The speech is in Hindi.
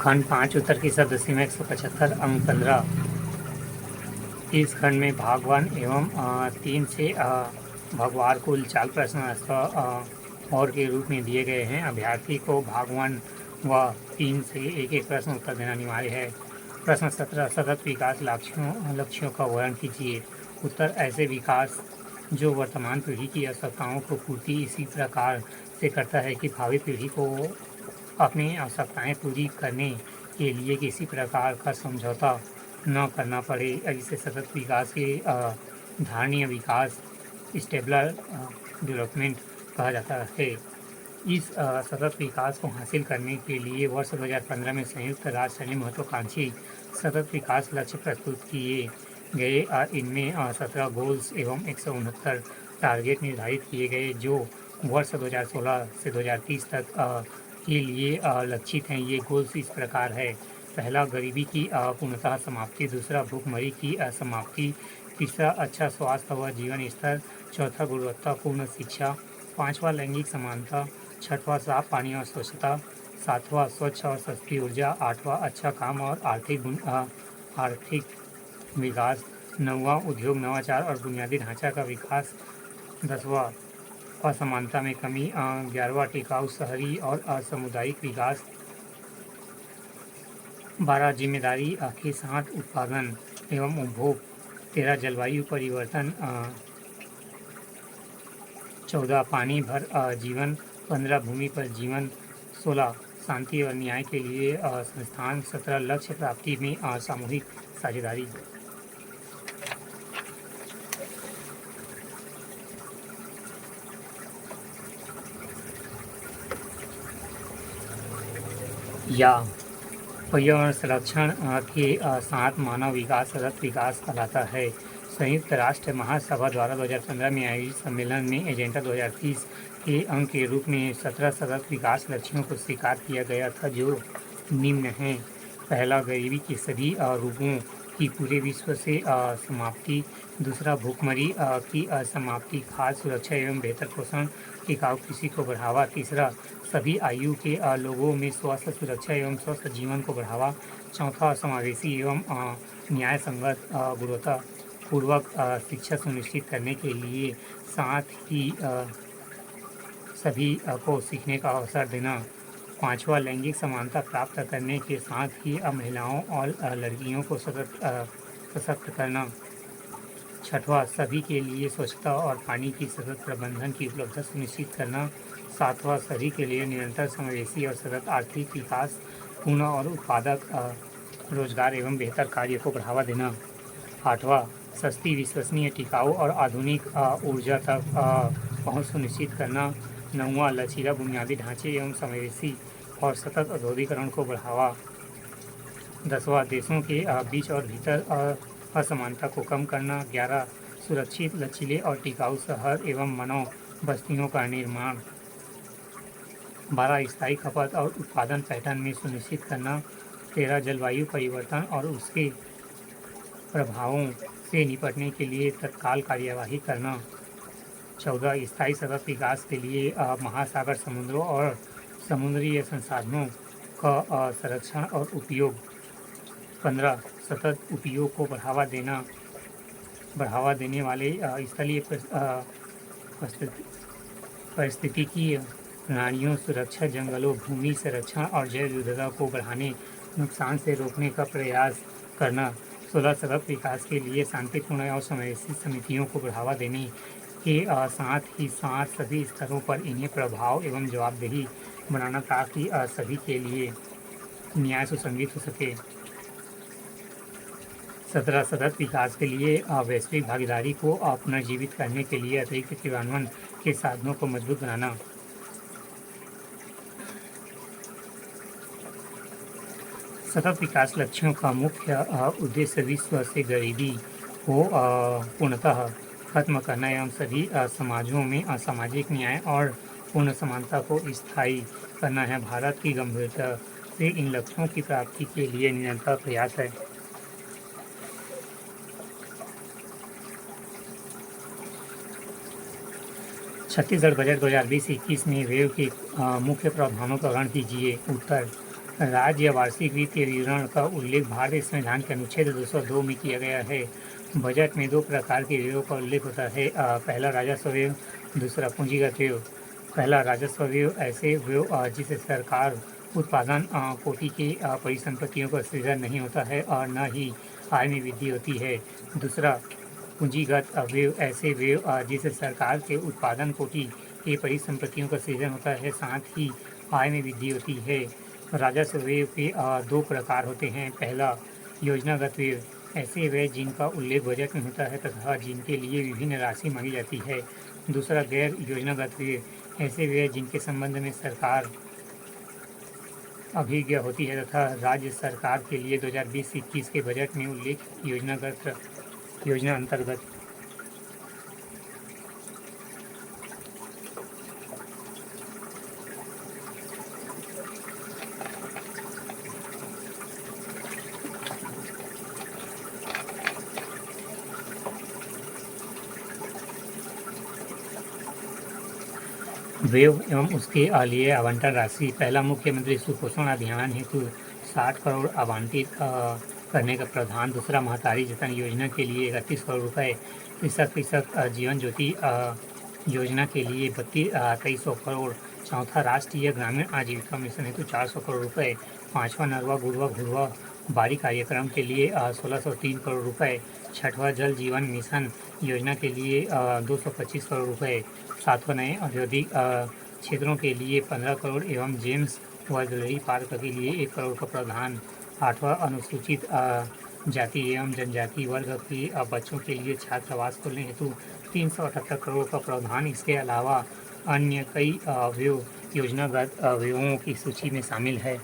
खंड 5 उत्तर की सदस्यता 175 अंक 15। इस खंड में भाग 1 एवं 3 से भगवार कुल 4 प्रश्न और के रूप में दिए गए हैं। अभ्यर्थी को भाग 1 व 3 से एक एक प्रश्न उत्तर देना अनिवार्य है। प्रश्न 17 सतत विकास लक्ष्यों का वर्णन कीजिए। उत्तर ऐसे विकास जो वर्तमान पीढ़ी की आवश्यकताओं को पूर्ति इसी प्रकार से करता है कि भावी पीढ़ी को अपनी आवश्यकताएं पूरी करने के लिए किसी प्रकार का समझौता न करना पड़े। इसे सतत विकास के धारणीय विकास स्टेबलर डेवलपमेंट कहा जाता है। इस सतत विकास को हासिल करने के लिए वर्ष 2015 में संयुक्त राष्ट्र ने महत्वाकांक्षी सतत विकास लक्ष्य प्रस्तुत किए गए। इनमें 17 गोल्स एवं 169 टारगेट निर्धारित किए गए जो वर्ष 2016 से 2030 तक के लिए लक्षित हैं। ये गोल्स इस प्रकार है। पहला, गरीबी की पूर्णतः समाप्ति। दूसरा, भूखमरी की समाप्ति। तीसरा, अच्छा स्वास्थ्य व जीवन स्तर। चौथा, गुणवत्तापूर्ण शिक्षा। पाँचवा, लैंगिक समानता। छठवां, साफ पानी और स्वच्छता। सातवां, स्वच्छ और सस्ती ऊर्जा। आठवां, अच्छा काम और आर्थिक विकास। नौवां, उद्योग नवाचार और बुनियादी ढांचा का विकास। 10वां, असमानता में कमी। 11वां, टिकाऊ शहरी और सामुदायिक विकास। 12, जिम्मेदारी के साथ उत्पादन एवं उपभोग। 13, जलवायु परिवर्तन। 14, पानी भर जीवन। 15, भूमि पर जीवन। 16, शांति और न्याय के लिए संस्थान। 17, लक्ष्य प्राप्ति में सामूहिक साझेदारी। या पर्यावरण संरक्षण के साथ मानव विकास सतत विकास कहलाता है। संयुक्त राष्ट्र महासभा द्वारा 2015 में आयोजित सम्मेलन में एजेंडा 2030 के अंग के रूप में 17 सतत विकास लक्ष्यों को स्वीकार किया गया था जो निम्न हैं। पहला, गरीबी के सभी रूपों की पूरे विश्व से समाप्ति। दूसरा, भूखमरी की समाप्ति। खाद्य सुरक्षा एवं बेहतर पोषण। टिकाऊ कृषि को बढ़ावा। तीसरा, सभी आयु के लोगों में स्वास्थ्य सुरक्षा एवं स्वस्थ जीवन को बढ़ावा। चौथा, समावेशी एवं न्याय संगत गुणवत्तापूर्वक शिक्षा सुनिश्चित करने के लिए, साथ ही सभी को सीखने का अवसर देना। पाँचवा, लैंगिक समानता प्राप्त करने के साथ ही महिलाओं और लड़कियों को सशक्त करना। छठवां, सभी के लिए स्वच्छता और पानी की सतत प्रबंधन की उपलब्धता सुनिश्चित करना। सातवां, सभी के लिए निरंतर समावेशी और सतत आर्थिक विकास, पूर्ण और उत्पादक रोजगार एवं बेहतर कार्य को बढ़ावा देना। आठवां, सस्ती, विश्वसनीय, टिकाऊ और आधुनिक ऊर्जा तक पहुँच सुनिश्चित करना। नौवां, लचीला बुनियादी ढांचे एवं समावेशी और सतत औद्योगिकरण को बढ़ावा। 10वां, देशों के बीच और भीतर असमानता को कम करना। 11, सुरक्षित, लचीले और टिकाऊ शहर एवं मानव बस्तियों का निर्माण। 12, स्थायी खपत और उत्पादन पैटर्न में सुनिश्चित करना। 13, जलवायु परिवर्तन और उसके प्रभावों से निपटने के लिए तत्काल कार्यवाही करना। 14, स्थायी सतत विकास के लिए महासागर, समुद्रों और समुद्री संसाधनों का संरक्षण और उपयोग। 15, सतत उपयोग को बढ़ावा देने वाले स्थलीय पारिस्थितिकी प्रणालियों, सुरक्षा, जंगलों, भूमि संरक्षण और जैव विविधता को बढ़ाने, नुकसान से रोकने का प्रयास करना। 16, सतत विकास के लिए शांतिपूर्ण और समावेशी समितियों को बढ़ावा देने के साथ ही साथ सभी स्तरों पर इन्हें प्रभाव एवं जवाबदेही बनाना ताकि सभी के लिए न्याय सुसंगत हो सके। 17, सतत विकास के लिए वैश्विक भागीदारी को पुनर्जीवित करने के लिए अतिरिक्त क्रियान्वयन के साधनों को मजबूत बनाना। सतत विकास लक्ष्यों का मुख्य उद्देश्य विश्व से गरीबी को पूर्णतः खत्म करना एवं सभी समाजों में सामाजिक न्याय और पूर्ण समानता को स्थायी करना है। भारत की गंभीरता से इन लक्ष्यों की प्राप्ति के लिए निरंतर प्रयास है। छत्तीसगढ़ बजट 2020-21 में वेव के मुख्य प्रावधानों का वर्णन कीजिए। उत्तर, राज्य वार्षिक वित्तीय विवरण का उल्लेख भारतीय संविधान के अनुच्छेद 202 में किया गया है। बजट में दो प्रकार के व्ययों का उल्लेख होता है। पहला राजस्व व्यय, दूसरा पूंजीगत व्यय। पहला राजस्व व्यय ऐसे व्यय जिसे सरकार उत्पादन कोटि की परिसंपत्तियों का सृजन नहीं होता है और न ही आय में वृद्धि होती है। दूसरा पूंजीगत व्यय ऐसे व्यय जिसे सरकार के उत्पादन कोटि की परिसंपत्तियों का सृजन होता है, साथ ही आय में वृद्धि होती है। राजस्व व्यय के दो प्रकार होते हैं। पहला योजनागत व्यय, ऐसे व्यय जिनका उल्लेख बजट में होता है तथा जिनके लिए विभिन्न राशि मांगी जाती है। दूसरा गैर योजनागत व्यय, ऐसे व्यय जिनके संबंध में सरकार अभिज्ञ होती है तथा राज्य सरकार के लिए 2020-21 के बजट में उल्लेख योजना अंतर्गत व्यय एवं उसके लिए आवंटन राशि। पहला, मुख्यमंत्री सुपोषण अभियान हेतु 60 करोड़ आवंटित करने का प्रावधान। दूसरा, महतारी जतन योजना के लिए 31 करोड़ रुपए। तीसरा, कृषक जीवन ज्योति योजना के लिए 2300 करोड़। चौथा, राष्ट्रीय ग्रामीण आजीविका मिशन हेतु 400 करोड़ रुपए। पाँचवा, नरवा गुड़वा घुड़वा बाड़ी कार्यक्रम के लिए 1603 करोड़ रुपए। छठवां, जल जीवन मिशन योजना के लिए 225 करोड़ रुपए। सातवां, नए औद्योगिक क्षेत्रों के लिए 15 करोड़ एवं जेम्स वर्ल्ड पार्क के लिए 1 करोड़ का प्रावधान। आठवां, अनुसूचित जाति एवं जनजाति वर्ग के बच्चों के लिए छात्रावास खोलने हेतु 378 करोड़ का प्रावधान। इसके अलावा अन्य कई व्यय योजनागत व्ययों की सूची में शामिल है।